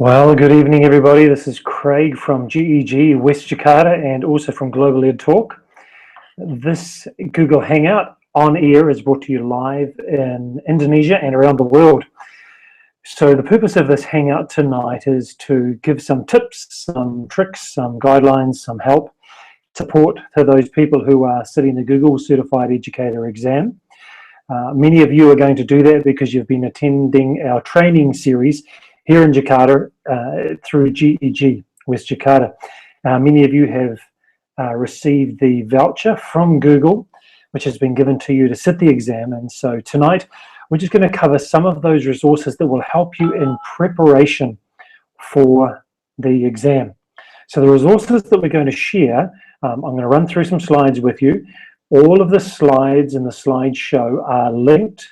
Well, good evening, everybody. This is Craig from GEG West Jakarta and also from Global Ed Talk. This Google Hangout on air is brought to you live in Indonesia and around the world. So the purpose of this Hangout tonight is to give some tips, some tricks, some guidelines, some help, support to those people who are sitting the Google Certified Educator Exam. Many of you are going to do that because you've been attending our training series here in Jakarta through GEG West Jakarta. Many of you have received the voucher from Google, which has been given to you to sit the exam. And so tonight, we're just going to cover some of those resources that will help you in preparation for the exam. So the resources that we're going to share, I'm going to run through some slides with you. All of the slides in the slideshow are linked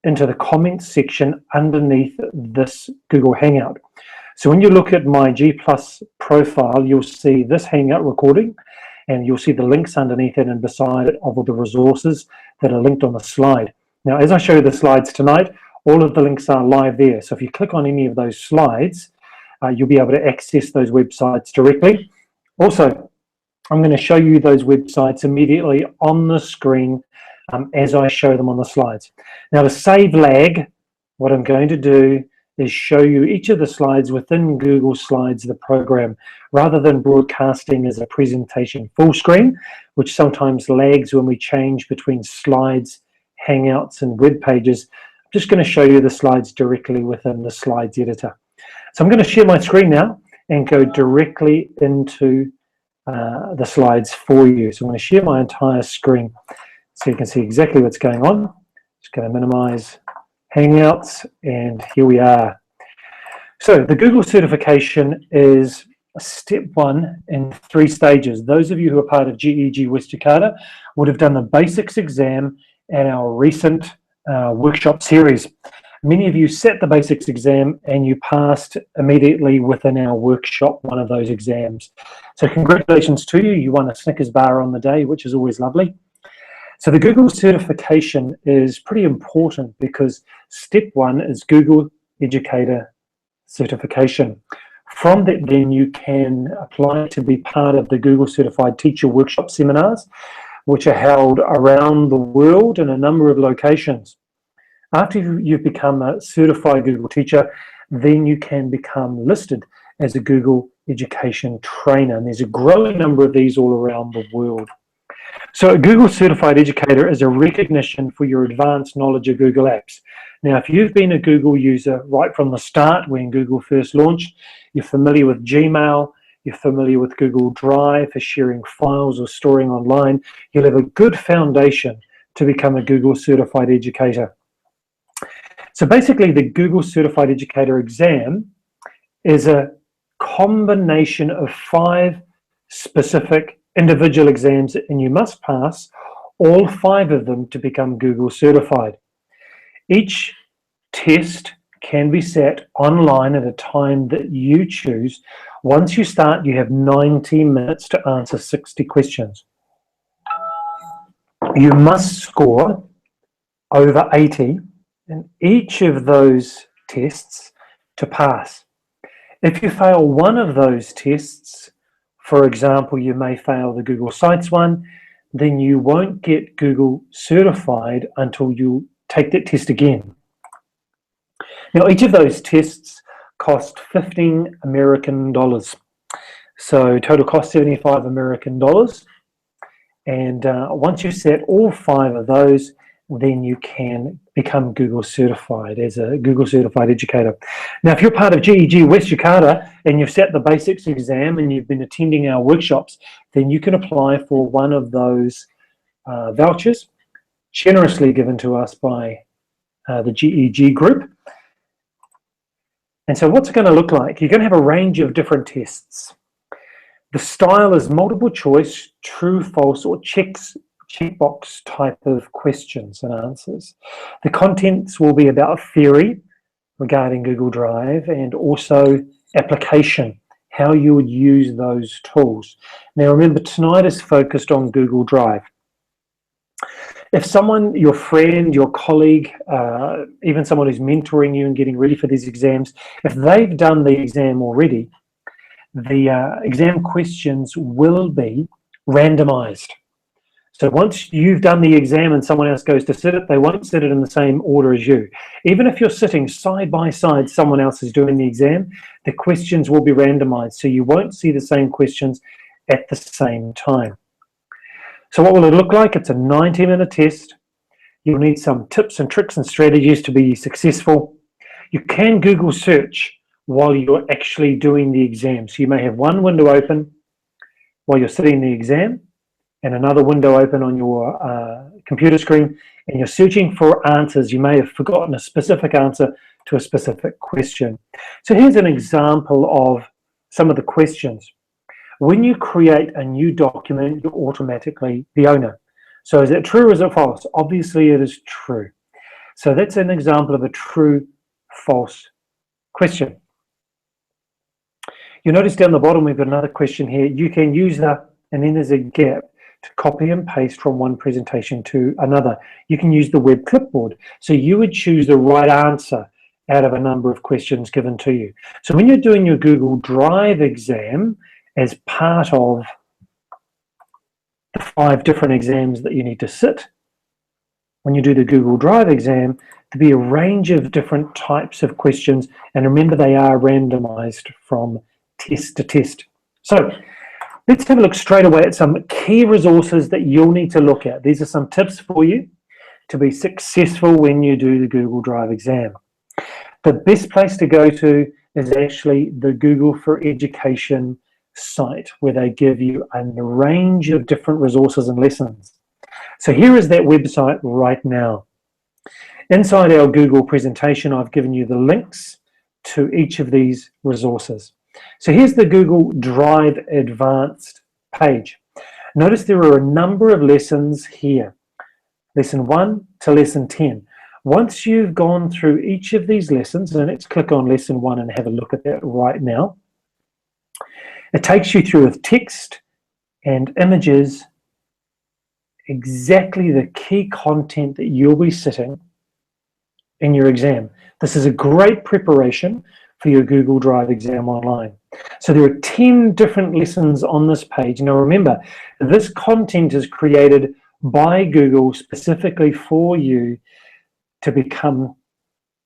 into the comments section underneath this Google Hangout. So when you look at my G+ profile, you'll see this Hangout recording and you'll see the links underneath it and beside it of all the resources that are linked on the slide. Now, as I show you the slides tonight, all of the links are live there. So if you click on any of those slides, you'll be able to access those websites directly. Also, I'm going to show you those websites immediately on the screen as I show them on the slides. Now, to save lag, what I'm going to do is show you each of the slides within Google Slides, the program, rather than broadcasting as a presentation full screen, which sometimes lags when we change between slides, Hangouts, and web pages. I'm just going to show you the slides directly within the slides editor. So I'm going to share my screen now and go directly into the slides for you. So I'm going to share my entire screen so you can see exactly what's going on. Just going to minimize Hangouts, and here we are. So the Google certification is step 1 in 3 stages. Those of you who are part of GEG West Jakarta would have done the basics exam and our recent workshop series. Many of you sat the basics exam and you passed immediately within our workshop one of those exams. So congratulations to you. You won a Snickers bar on the day, which is always lovely. So the Google certification is pretty important because step 1 is Google Educator certification. From that, then you can apply to be part of the Google Certified Teacher Workshop seminars, which are held around the world in a number of locations. After you've become a certified Google teacher, then you can become listed as a Google education trainer. And there's a growing number of these all around the world. So a Google Certified Educator is a recognition for your advanced knowledge of Google Apps. Now, if you've been a Google user right from the start when Google first launched, you're familiar with Gmail, you're familiar with Google Drive for sharing files or storing online, you'll have a good foundation to become a Google Certified Educator. So basically, the Google Certified Educator Exam is a combination of 5 specific individual exams, and you must pass all 5 of them to become Google Certified. Each test can be set online at a time that you choose. Once you start, you have 90 minutes to answer 60 questions. You must score over 80 in each of those tests to pass. If you fail one of those tests, for example, you may fail the Google Sites one, then you won't get Google Certified until you take that test again. Now, each of those tests cost 15 American dollars. So total cost 75 American dollars. And once you set all 5 of those, then you can become Google Certified as a Google Certified Educator. Now, if you're part of GEG West Jakarta and you've sat the basics exam and you've been attending our workshops, then you can apply for one of those vouchers generously given to us by the GEG group. And so what's it going to look like? You're going to have a range of different tests. The style is multiple choice, true, false, or checkbox type of questions and answers. The contents will be about theory regarding Google Drive and also application, how you would use those tools. Now remember, tonight is focused on Google Drive. If someone, your friend, your colleague, even someone who's mentoring you and getting ready for these exams, if they've done the exam already, the exam questions will be randomized. So once you've done the exam and someone else goes to sit it, they won't sit it in the same order as you. Even if you're sitting side by side, someone else is doing the exam, the questions will be randomized. So you won't see the same questions at the same time. So what will it look like? It's a 90-minute test. You'll need some tips and tricks and strategies to be successful. You can Google search while you're actually doing the exam. So you may have one window open while you're sitting the exam and another window open on your computer screen, and you're searching for answers. You may have forgotten a specific answer to a specific question. So here's an example of some of the questions. When you create a new document, you're automatically the owner. So is it true or is it false? Obviously it is true. So that's an example of a true, false question. You notice down the bottom we've got another question here. You can use the, and then there's a gap, to copy and paste from one presentation to another. You can use the web clipboard. So you would choose the right answer out of a number of questions given to you. So when you're doing your Google Drive exam, as part of the 5 different exams that you need to sit, when you do the Google Drive exam, there'll be a range of different types of questions, and remember they are randomized from test to test. So let's have a look straight away at some key resources that you'll need to look at. These are some tips for you to be successful when you do the Google Drive exam. The best place to go to is actually the Google for Education site, where they give you a range of different resources and lessons. So here is that website right now. Inside our Google presentation, I've given you the links to each of these resources. So here's the Google Drive Advanced page. Notice there are a number of lessons here, lesson 1 to lesson 10. Once you've gone through each of these lessons, and let's click on lesson 1 and have a look at that right now. It takes you through with text and images, exactly the key content that you'll be sitting in your exam. This is a great preparation for your Google Drive exam online. So there are 10 different lessons on this page. Now remember, this content is created by Google specifically for you to become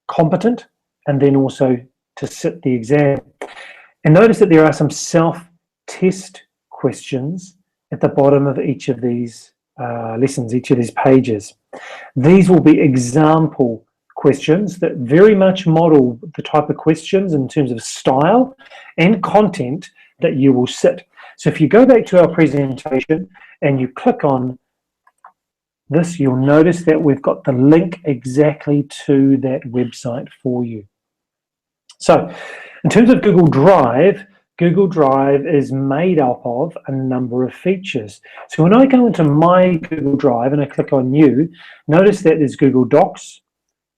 competent and then also to sit the exam. And notice that there are some self-test questions at the bottom of each of these lessons, each of these pages. These will be example questions that very much model the type of questions in terms of style and content that you will sit. So if you go back to our presentation and you click on this, you'll notice that we've got the link exactly to that website for you. So in terms of Google Drive is made up of a number of features. So when I go into my Google Drive and I click on New, notice that there's Google Docs,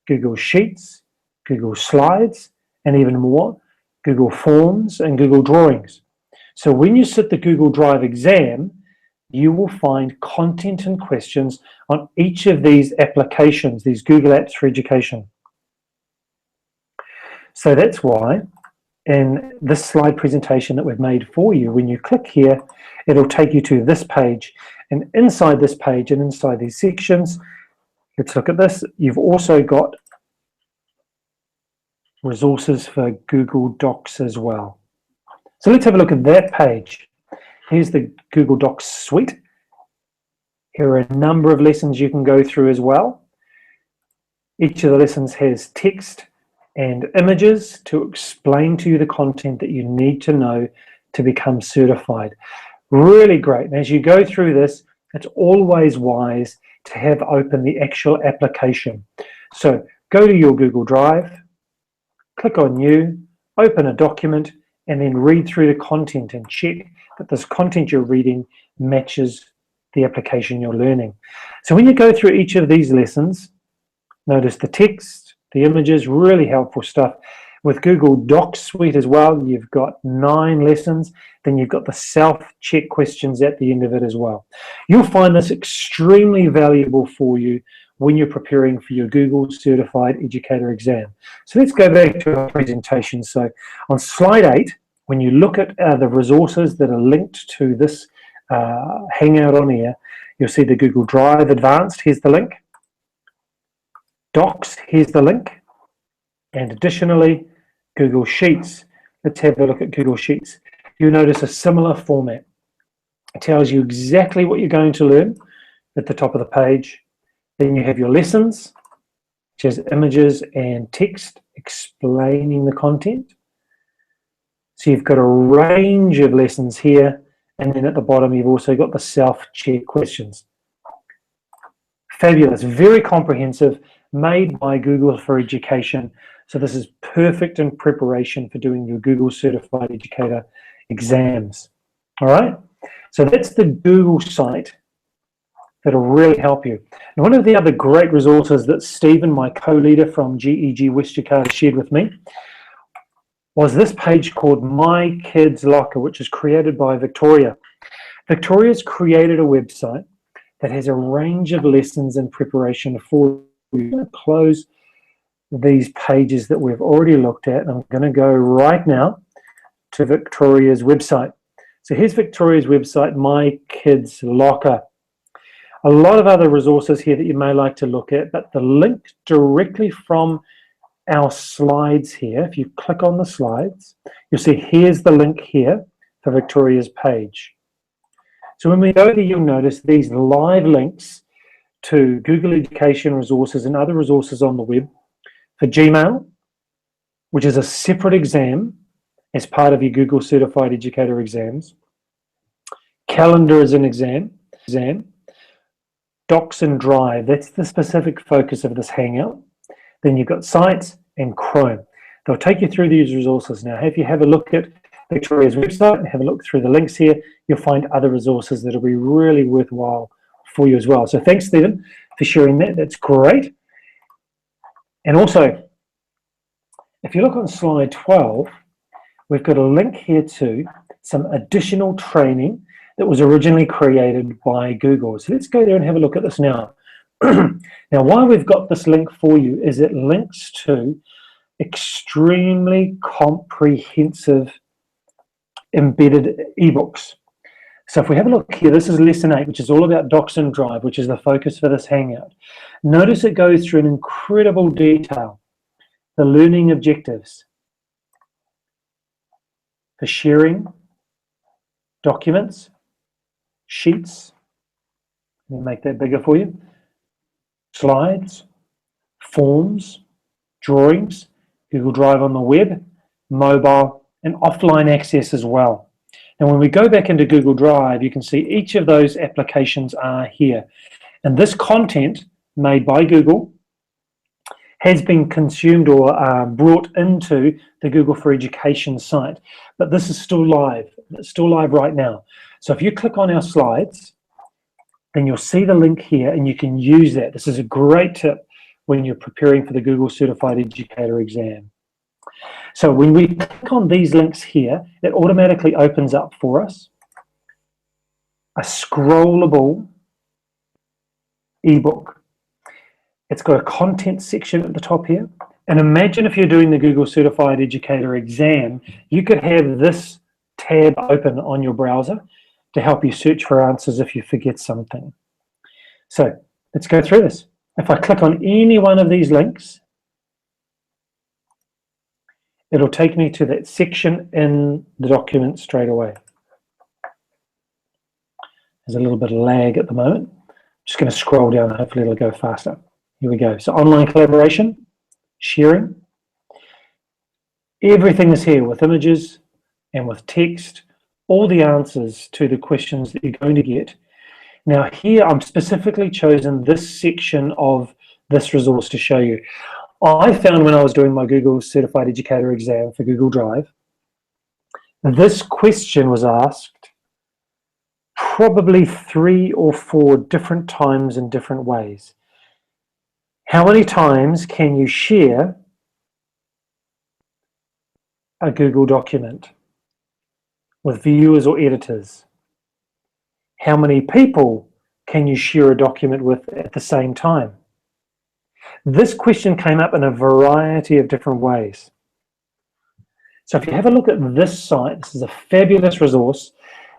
Google Sheets, Google Slides, and even more, Google Forms and Google Drawings. So when you sit the Google Drive exam, you will find content and questions on each of these applications, these Google Apps for Education. So that's why in this slide presentation that we've made for you, when you click here, it'll take you to this page. And inside this page and inside these sections, let's look at this. You've also got resources for Google Docs as well. So let's have a look at that page. Here's the Google Docs suite. Here are a number of lessons you can go through as well. Each of the lessons has text and images to explain to you the content that you need to know to become certified. Really great. And as you go through this, it's always wise to have open the actual application. So go to your Google Drive, click on New, open a document, and then read through the content and check that this content you're reading matches the application you're learning. So when you go through each of these lessons, notice the text, the images, really helpful stuff. With Google Docs Suite as well, you've got 9 lessons. Then you've got the self-check questions at the end of it as well. You'll find this extremely valuable for you when you're preparing for your Google Certified Educator Exam. So let's go back to our presentation. So on slide 8, when you look at the resources that are linked to this Hangout on Air, you'll see the Google Drive Advanced, here's the link. Docs, here's the link. And additionally, Google Sheets. Let's have a look at Google Sheets. You'll notice a similar format. It tells you exactly what you're going to learn at the top of the page. Then you have your lessons, which has images and text explaining the content. So you've got a range of lessons here, and then at the bottom you've also got the self-check questions. Fabulous, very comprehensive, made by Google for Education. So this is perfect in preparation for doing your Google Certified Educator exams. All right, so that's the Google site that'll really help you. And one of the other great resources that Stephen, my co-leader from GEG West Jakarta, shared with me was this page called My Kids Locker, which is created by Victoria. Victoria's created a website that has a range of lessons in preparation for you. I'm going to close these pages that we've already looked at. I'm going to go right now to Victoria's website. So here's Victoria's website, My Kids Locker. A lot of other resources here that you may like to look at, but the link directly from our slides here, if you click on the slides, you'll see here's the link here for Victoria's page. So when we go there, you'll notice these live links to Google Education resources and other resources on the web for Gmail, which is a separate exam as part of your Google Certified Educator exams. Calendar is an exam. Docs and Drive, that's the specific focus of this Hangout. Then you've got Sites and Chrome. They'll take you through these resources. Now, if you have a look at Victoria's website and have a look through the links here, you'll find other resources that will be really worthwhile for you as well. So thanks, Stephen, for sharing that. That's great. And also, if you look on slide 12, we've got a link here to some additional training that was originally created by Google. So let's go there and have a look at this now. Now, why we've got this link for you is it links to extremely comprehensive embedded ebooks. So if we have a look here, this is lesson 8, which is all about Docs and Drive, which is the focus for this Hangout. Notice it goes through in incredible detail the learning objectives for sharing documents, sheets, let me make that bigger for you, slides, forms, drawings, Google Drive on the web, mobile, and offline access as well. And when we go back into Google Drive, you can see each of those applications are here. And this content made by Google has been consumed or brought into the Google for Education site. But this is still live. It's still live right now. So if you click on our slides, then you'll see the link here and you can use that. This is a great tip when you're preparing for the Google Certified Educator exam. So when we click on these links here, it automatically opens up for us a scrollable ebook. It's got a content section at the top here. And imagine if you're doing the Google Certified Educator exam, you could have this tab open on your browser to help you search for answers if you forget something. So let's go through this. If I click on any one of these links, it'll take me to that section in the document straight away. There's a little bit of lag at the moment. I'm just going to scroll down, hopefully it'll go faster. Here we go. So online collaboration, sharing. Everything is here with images and with text, all the answers to the questions that you're going to get. Now here I'm specifically chosen this section of this resource to show you. I found when I was doing my Google Certified Educator exam for Google Drive, this question was asked probably 3 or 4 different times in different ways. How many times can you share a Google document with viewers or editors? How many people can you share a document with at the same time? This question came up in a variety of different ways. So if you have a look at this site, this is a fabulous resource.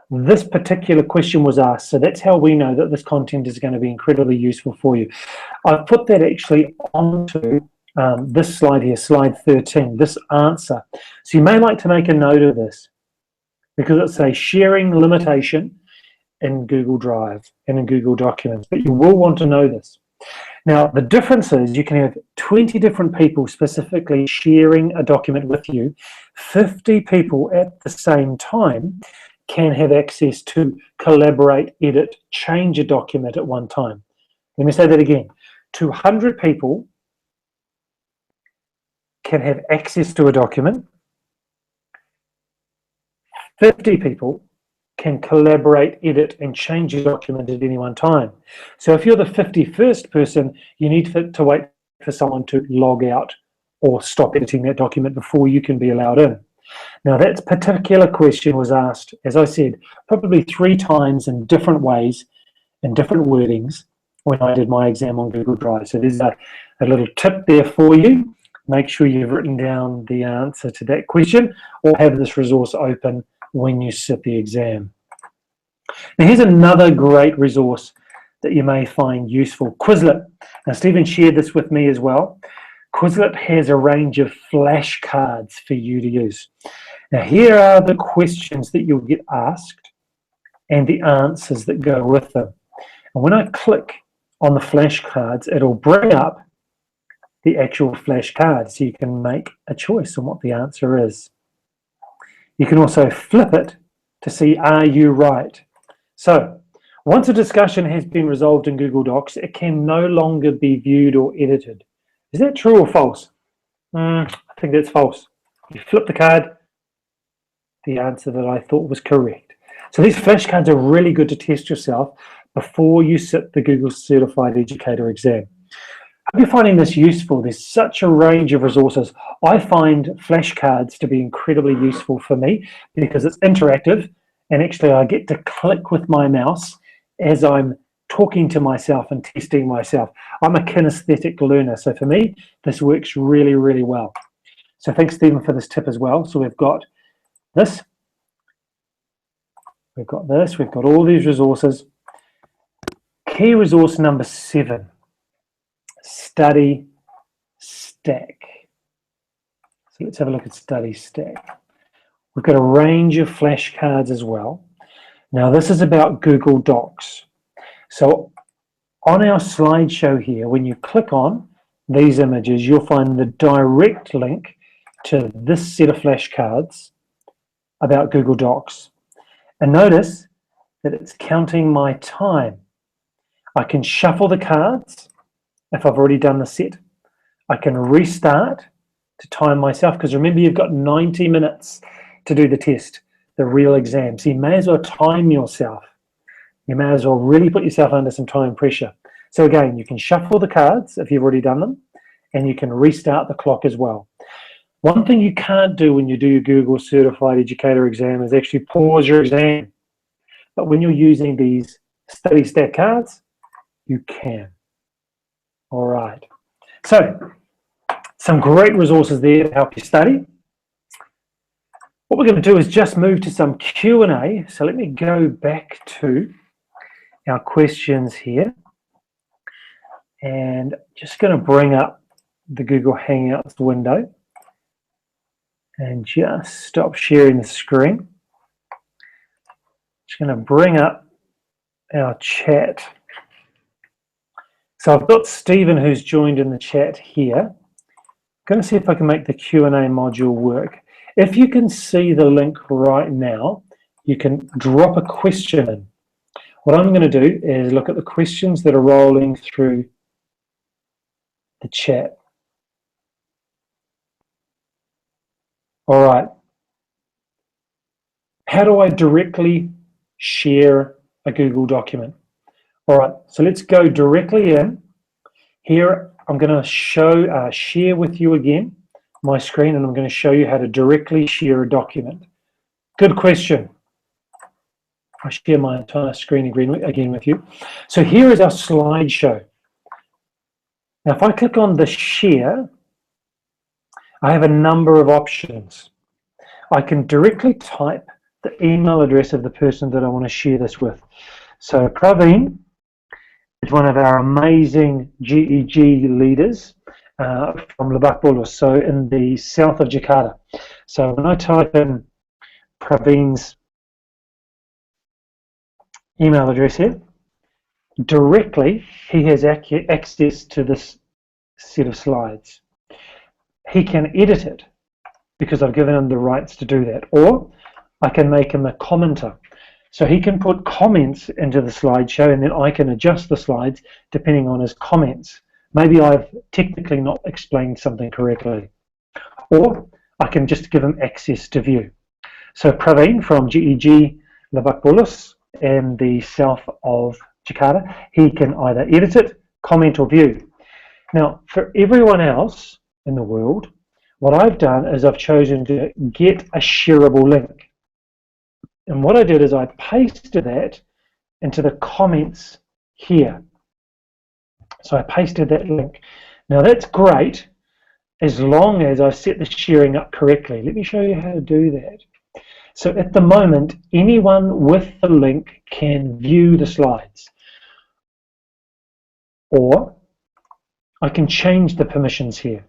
This particular question was asked, so that's how we know that this content is going to be incredibly useful for you. I've put that actually onto this slide here, slide 13, this answer. So you may like to make a note of this because it's a sharing limitation in Google Drive and in Google Documents, but you will want to know this. Now, the difference is you can have 20 different people specifically sharing a document with you. 50 people at the same time can have access to collaborate, edit, change a document at one time. Let me say that again. 200 people can have access to a document. 50 people can collaborate, edit, and change a document at any one time. So if you're the 51st person, you need to wait for someone to log out or stop editing that document before you can be allowed in. Now, that particular question was asked, as I said, probably 3 times in different ways and different wordings when I did my exam on Google Drive. So there's a little tip there for you. Make sure you've written down the answer to that question or have this resource open when you sit the exam. Now, here's another great resource that you may find useful, Quizlet. Now, Stephen shared this with me as well. Quizlet has a range of flashcards for you to use. Now, here are the questions that you'll get asked and the answers that go with them. And when I click on the flashcards, it'll bring up the actual flashcard so you can make a choice on what the answer is. You can also flip it to see, are you right? So, once a discussion has been resolved in Google Docs, it can no longer be viewed or edited. Is that true or false? I think that's false. You flip the card, the answer that I thought was correct. So these flashcards are really good to test yourself before you sit the Google Certified Educator Exam. I hope you're finding this useful. There's such a range of resources. I find flashcards to be incredibly useful for me because it's interactive and actually I get to click with my mouse as I'm talking to myself and testing myself. I'm a kinesthetic learner, so for me, this works really, really well. So thanks, Stephen, for this tip as well. So we've got this, we've got this, we've got all these resources. Key resource number 7. Study Stack. So let's have a look at Study Stack. We've got a range of flashcards as well. Now this is about Google Docs. So on our slideshow here, when you click on these images, you'll find the direct link to this set of flashcards about Google Docs. And notice that it's counting my time. I can shuffle the cards if I've already done the set. I can restart to time myself, because remember, you've got 90 minutes to do the test, the real exam. So you may as well time yourself. You may as well really put yourself under some time pressure. So again, you can shuffle the cards if you've already done them, and you can restart the clock as well. One thing you can't do when you do your Google Certified Educator Exam is actually pause your exam. But when you're using these Study Stack cards, you can. All right. So, some great resources there to help you study. What we're going to do is just move to some Q&A. So let me go back to our questions here. And just going to bring up the Google Hangouts window and just stop sharing the screen. Just going to bring up our chat. So I've got Stephen who's joined in the chat here. I'm going to see if I can make the Q&A module work. If you can see the link right now, you can drop a question in. What I'm going to do is look at the questions that are rolling through the chat. All right. How do I directly share a Google document? All right, so let's go directly in. Here, I'm going to share with you again my screen and I'm going to show you how to directly share a document. Good question. I share my entire screen again with you. So here is our slideshow. Now, if I click on the share, I have a number of options. I can directly type the email address of the person that I want to share this with. So Praveen is one of our amazing GEG leaders from Lebak Bulus, so in the south of Jakarta. So when I type in Praveen's email address here, directly he has access to this set of slides. He can edit it because I've given him the rights to do that, or I can make him a commenter. So he can put comments into the slideshow and then I can adjust the slides depending on his comments. Maybe I've technically not explained something correctly. Or I can just give him access to view. So Praveen from GEG Lebak Bulus in the south of Jakarta, he can either edit it, comment or view. Now for everyone else in the world, what I've done is I've chosen to get a shareable link. And what I did is I pasted that into the comments here. So I pasted that link. Now that's great as long as I set the sharing up correctly. Let me show you how to do that. So at the moment, anyone with the link can view the slides. Or I can change the permissions here.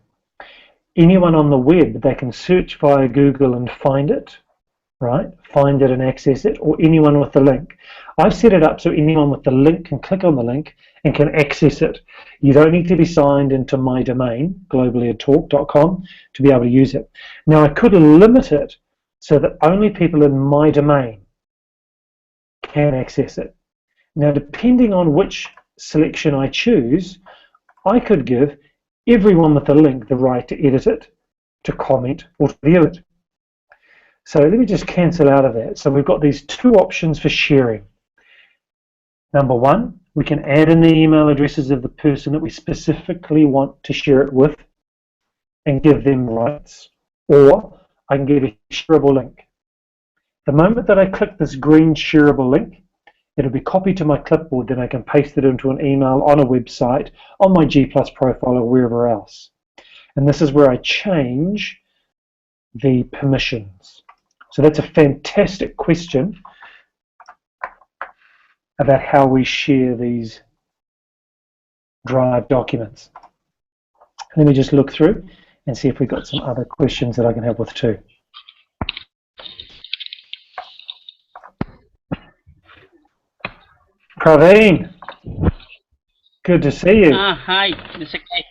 Anyone on the web, they can search via Google and find it. Right, find it and access it, or anyone with the link. I've set it up so anyone with the link can click on the link and can access it. You don't need to be signed into my domain, globallyedtalk.com, to be able to use it. Now I could limit it so that only people in my domain can access it. Now depending on which selection I choose, I could give everyone with the link the right to edit it, to comment, or to view it. So let me just cancel out of that. So we've got these two options for sharing. Number one, we can add in the email addresses of the person that we specifically want to share it with and give them rights. Or I can give a shareable link. The moment that I click this green shareable link, it'll be copied to my clipboard, then I can paste it into an email on a website, on my G+ profile or wherever else. And this is where I change the permissions. So that's a fantastic question about how we share these Drive documents. Let me just look through and see if we've got some other questions that I can help with too. Praveen, good to see you. Hi, Mr. K.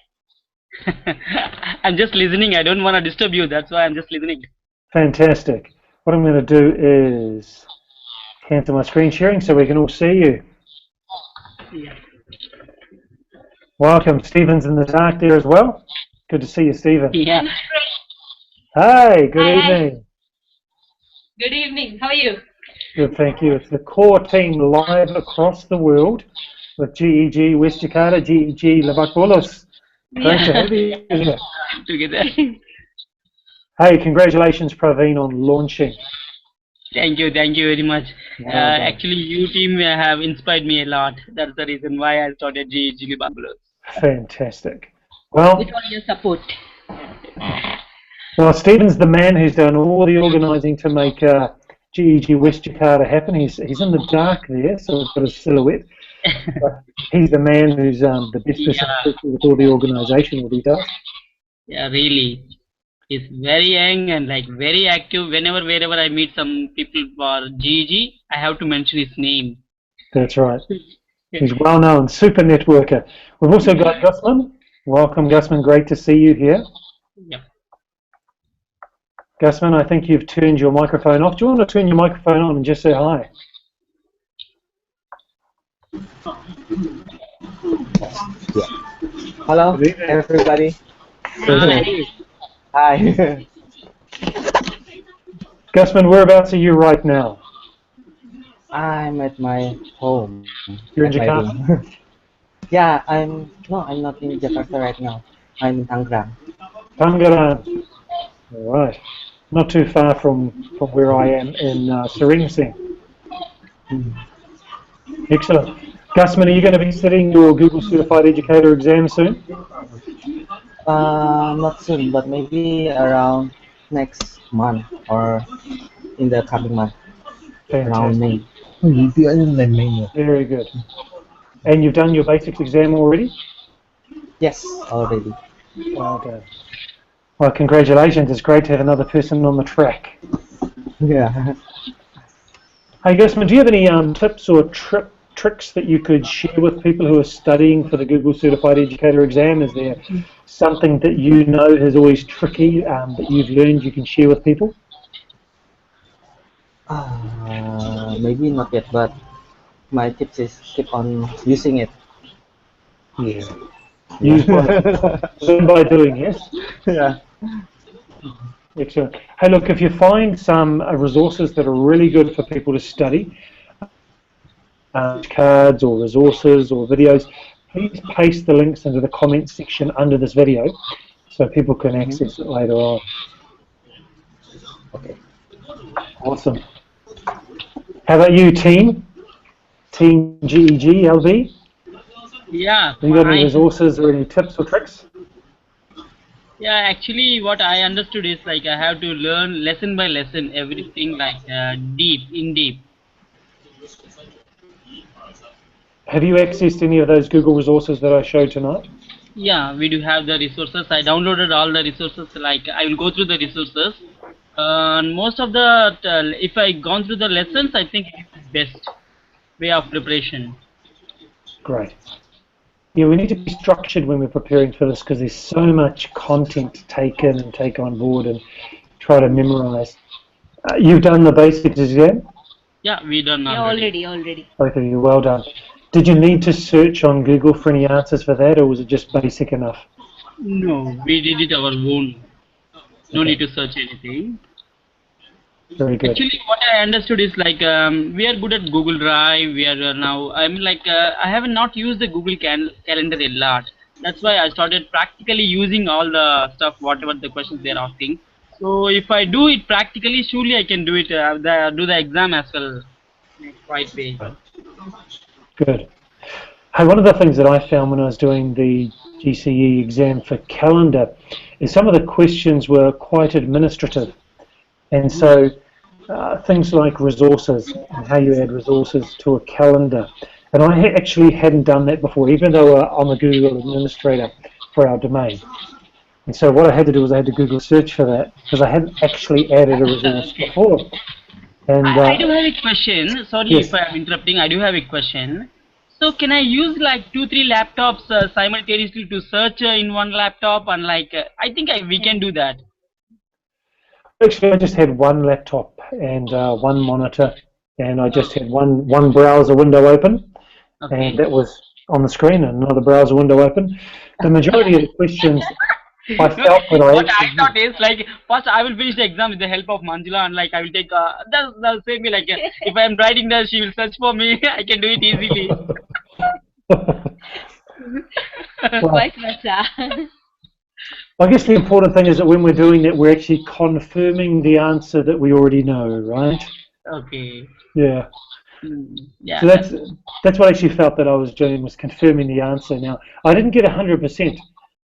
I'm just listening. I don't want to disturb you. That's why I'm just listening. Fantastic. What I'm going to do is cancel my screen sharing so we can all see you. Yeah. Welcome. Stephen's in the dark there as well. Good to see you, Stephen. Yeah. Hi, good Hi. evening. Good evening. How are you? Good, thank you. It's the core team live across the world with GEG West Jakarta, GEG Lebak Bulus. Great to have you here. Together. Hey, congratulations, Praveen, on launching. Thank you very much. Well done. Actually, you team have inspired me a lot. That's the reason why I started GEG Bangalore. Fantastic. Well, With all your support. well, Stephen's the man who's done all the organising to make GEG West Jakarta happen. He's in the dark there, so it's got a silhouette. But he's the man who's the best person to talk to with all the organisation that he does. Yeah, really. He's very young and like very active. Wherever I meet some people for GEG, I have to mention his name. That's right. He's well known, super networker. We've also got Gusman. Welcome, Gusman. Great to see you here. Yep. Gusman, I think you've turned your microphone off. Do you want to turn your microphone on and just say hi? Hello, everybody. Hi. Hi. Gusman, whereabouts are you right now? I'm at my home. You're in at my Jakarta? room. Yeah, I'm not in Jakarta right now. I'm in Tangerang. Tangerang. All right. Not too far from where I am in Serengsi. Excellent. Gusman, are you going to be sitting your Google Certified Educator Exam soon? Not soon, but maybe around next month or in the coming month, around Fantastic. May. Very good. And you've done your basics exam already? Yes, already. Well done. Well, congratulations. It's great to have another person on the track. Yeah. Hey, Gusman, do you have any tips or tricks that you could share with people who are studying for the Google Certified Educator Exam? Is there something that you know is always tricky that you've learned you can share with people? Maybe not yet, but my tips is keep on using it. Yeah. Learn by doing, yes? Yeah. Excellent. Hey, look, if you find some resources that are really good for people to study, cards or resources or videos, please paste the links into the comments section under this video so people can access it later on. Okay. Awesome. How about you, team? Team GEG, LB? Yeah. Have you got any resources or any tips or tricks? Yeah, actually, what I understood is like I have to learn lesson by lesson, everything like in deep. Have you accessed any of those Google resources that I showed tonight? Yeah, we do have the resources. I downloaded all the resources. Like I will go through the resources. Most of the if I gone through the lessons, I think it's the best way of preparation. Great. Yeah, we need to be structured when we're preparing for this because there's so much content to take in and take on board and try to memorize. You've done the basics exam? Yeah, we done Yeah, already. already. Both of you, well done. Did you need to search on Google for any answers for that, or was it just basic enough? No, we did it our own. No Okay. need to search anything. Very good. Actually, what I understood is like we are good at Google Drive. We are now. I mean, like I have not used the Google Calendar a lot. That's why I started practically using all the stuff, whatever the questions they are asking. So if I do it practically, surely I can do it. Do the exam as well, in a right way. Good. Hey, one of the things that I found when I was doing the GCE exam for calendar is some of the questions were quite administrative. And so things like resources and how you add resources to a calendar. And I actually hadn't done that before, even though I'm a Google administrator for our domain. And so what I had to do was I had to Google search for that because I hadn't actually added a resource before. And I do have a question. Sorry yes. if I am interrupting. I do have a question. So can I use like 2-3 laptops simultaneously to search in one laptop and like I think we can do that. Actually, I just had one laptop and one monitor, and I just had one browser window open, Okay. and that was on the screen, and another browser window open. The majority of the questions I felt that I what actually I thought is like first I will finish the exam with the help of Manjula and like I will take that's same me like if I am writing that she will search for me. I can do it easily. Well, Vice versa. I guess the important thing is that when we're doing that, we're actually confirming the answer that we already know, right? Okay. Yeah. Yeah. So that's what I actually felt that I was doing, was confirming the answer. Now, I didn't get 100%.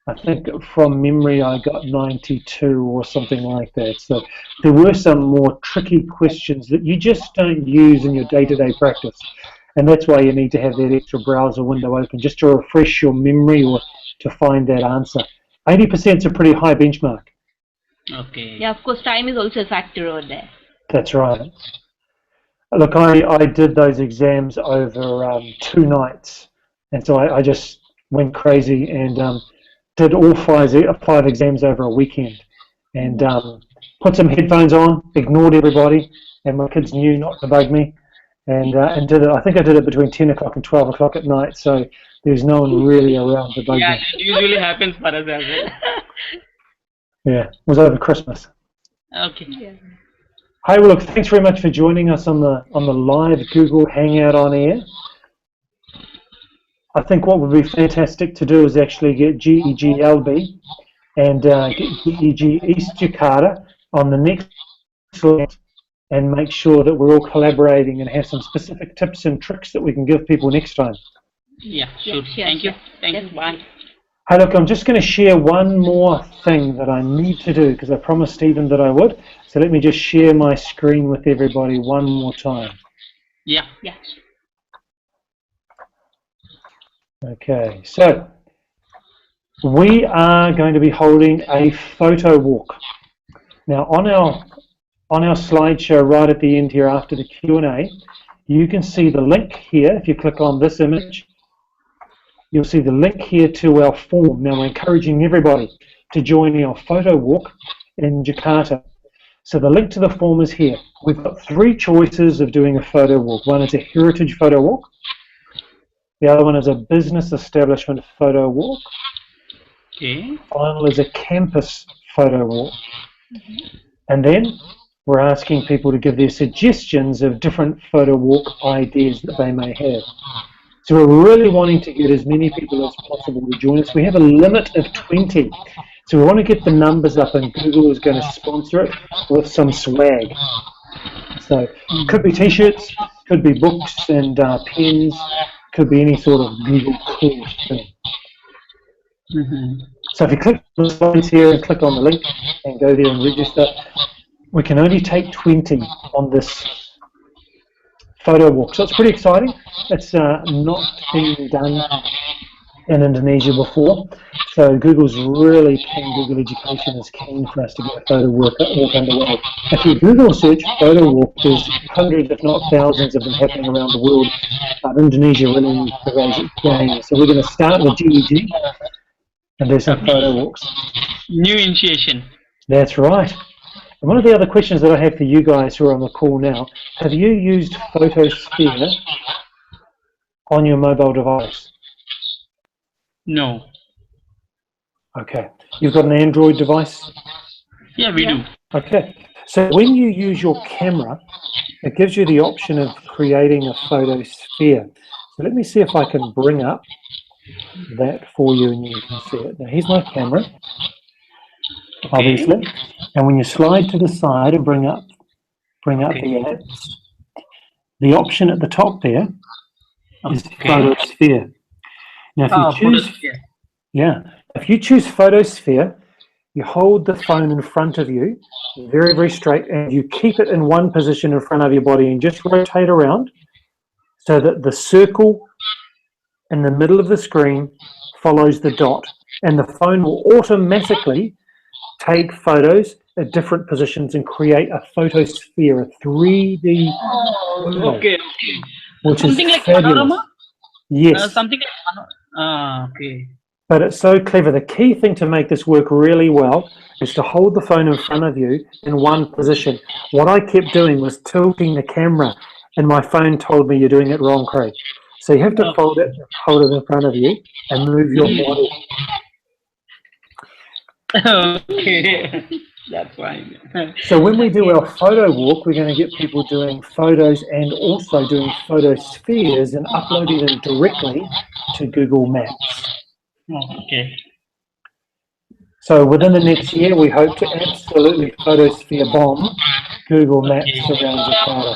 I think from memory I got 92 or something like that. So there were some more tricky questions that you just don't use in your day-to-day practice. And that's why you need to have that extra browser window open, just to refresh your memory or to find that answer. 80% is a pretty high benchmark. Okay. Yeah, of course, time is also a factor over there. That's right. Look, I did those exams over 2 nights, and so I just went crazy and did all five exams over a weekend, and put some headphones on, ignored everybody, and my kids knew not to bug me, and did it. I think I did it between 10 o'clock and 12 o'clock at night, so there was no one really around to bug Yeah, me. it usually happens for us as well. Yeah, it was over Christmas. Okay. Yeah. Hey, well, look, thanks very much for joining us on the live Google Hangout on air. I think what would be fantastic to do is actually get GEGLB and GEG East Jakarta on the next slide, and make sure that we're all collaborating and have some specific tips and tricks that we can give people next time. Yeah, sure. Thank you. Thank you. Bye. Hey, look, I'm just going to share one more thing that I need to do because I promised Stephen that I would. So let me just share my screen with everybody one more time. Yeah. Yeah. Okay, so we are going to be holding a photo walk. Now, on our slideshow right at the end here after the Q&A, you can see the link here. If you click on this image, you'll see the link here to our form. Now, we're encouraging everybody to join our photo walk in Jakarta. So the link to the form is here. We've got 3 choices of doing a photo walk. One is a heritage photo walk. The other one is a business establishment photo walk. Okay. Final is a campus photo walk. And then we're asking people to give their suggestions of different photo walk ideas that they may have. So we're really wanting to get as many people as possible to join us. We have a limit of 20. So we want to get the numbers up, and Google is going to sponsor it with some swag. So could be t-shirts, could be books and pens, could be any sort of Google course thing. So if you click on the slides here and click on the link and go there and register, we can only take 20 on this photo walk. So it's pretty exciting. It's not been done in Indonesia before. So Google's really keen, Google Education is keen for us to get a photo walk underway. If you Google search photo walk, there's hundreds if not thousands of them happening around the world. But Indonesia really needs to raise its game. So we're going to start with GEG and do some photo walks. New initiation. That's right. And one of the other questions that I have for you guys who are on the call now, have you used Photosphere on your mobile device? No. Okay. You've got an Android device? Yeah, we do. Okay. So when you use your camera, it gives you the option of creating a photosphere. So let me see if I can bring up that for you and you can see it. Now here's my camera, obviously. And when you slide to the side and bring up the apps, the option at the top there is Photosphere. Now if you choose Photosphere, you hold the phone in front of you, very, very straight, and you keep it in one position in front of your body and just rotate around so that the circle in the middle of the screen follows the dot, and the phone will automatically take photos at different positions and create a photosphere, a 3D photo, which something is like fabulous. Panorama? Yes. Something like okay. But it's so clever. The key thing to make this work really well is to hold the phone in front of you in one position. What I kept doing was tilting the camera, and my phone told me you're doing it wrong, Craig. So you have to hold it in front of you and move your body. Okay, that's fine. So when we do our photo walk, we're going to get people doing photos and also doing photospheres and uploading them directly to Google Maps. Okay. So within the next year, we hope to absolutely photosphere bomb Google Maps around Jakarta.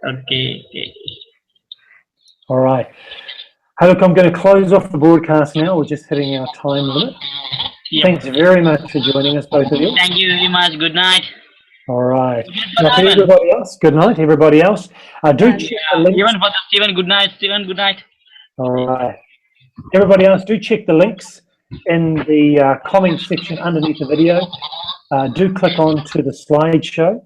Okay. All right. Hey, look, I'm going to close off the broadcast now. We're just hitting our time limit. Yeah. Thanks very much for joining us, both of you. Thank you very much. Good night. All right. Now, for everybody else, good night, everybody else. Do check the links. Even for Stephen, good night. Stephen, good night. All right. Everybody else, do check the links in the comment section underneath the video. Do click on to the slideshow.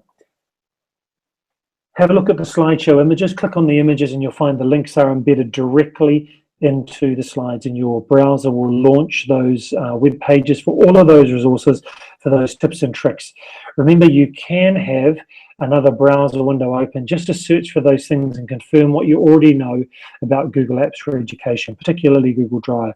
Have a look at the slideshow images. Click on the images and you'll find the links are embedded directly into the slides, and your browser will launch those web pages for all of those resources, for those tips and tricks. Remember, you can have another browser window open just to search for those things and confirm what you already know about Google Apps for Education, particularly Google Drive.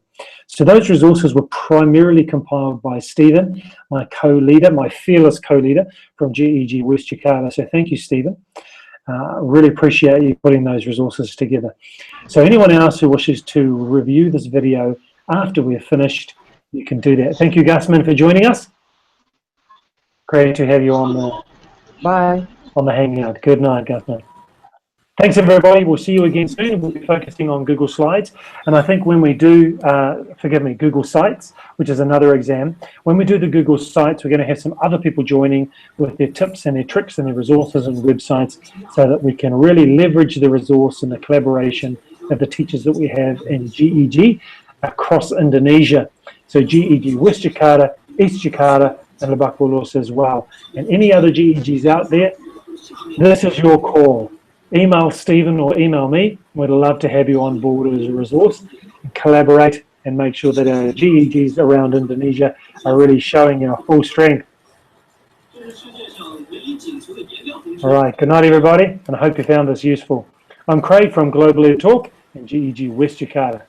So those resources were primarily compiled by Stephen, my co-leader, my fearless co-leader from GEG West Jakarta. So thank you, Stephen. Really appreciate you putting those resources together. So anyone else who wishes to review this video after we're finished, you can do that. Thank you, Gusman, for joining us. Great to have you on Bye. the Hangout. Good night, Gusman. Thanks, everybody. We'll see you again soon. We'll be focusing on Google Slides. And I think when we do, Google Sites, which is another exam, when we do the Google Sites, we're going to have some other people joining with their tips and their tricks and their resources and websites so that we can really leverage the resource and the collaboration of the teachers that we have in GEG across Indonesia. So GEG West Jakarta, East Jakarta, and Lebak Bulus as well. And any other GEGs out there, this is your call. Email Stephen or email me. We'd love to have you on board as a resource and collaborate and make sure that our GEGs around Indonesia are really showing our full strength. All right, good night, everybody, and I hope you found this useful. I'm Craig from Global Ed Talk and GEG West Jakarta.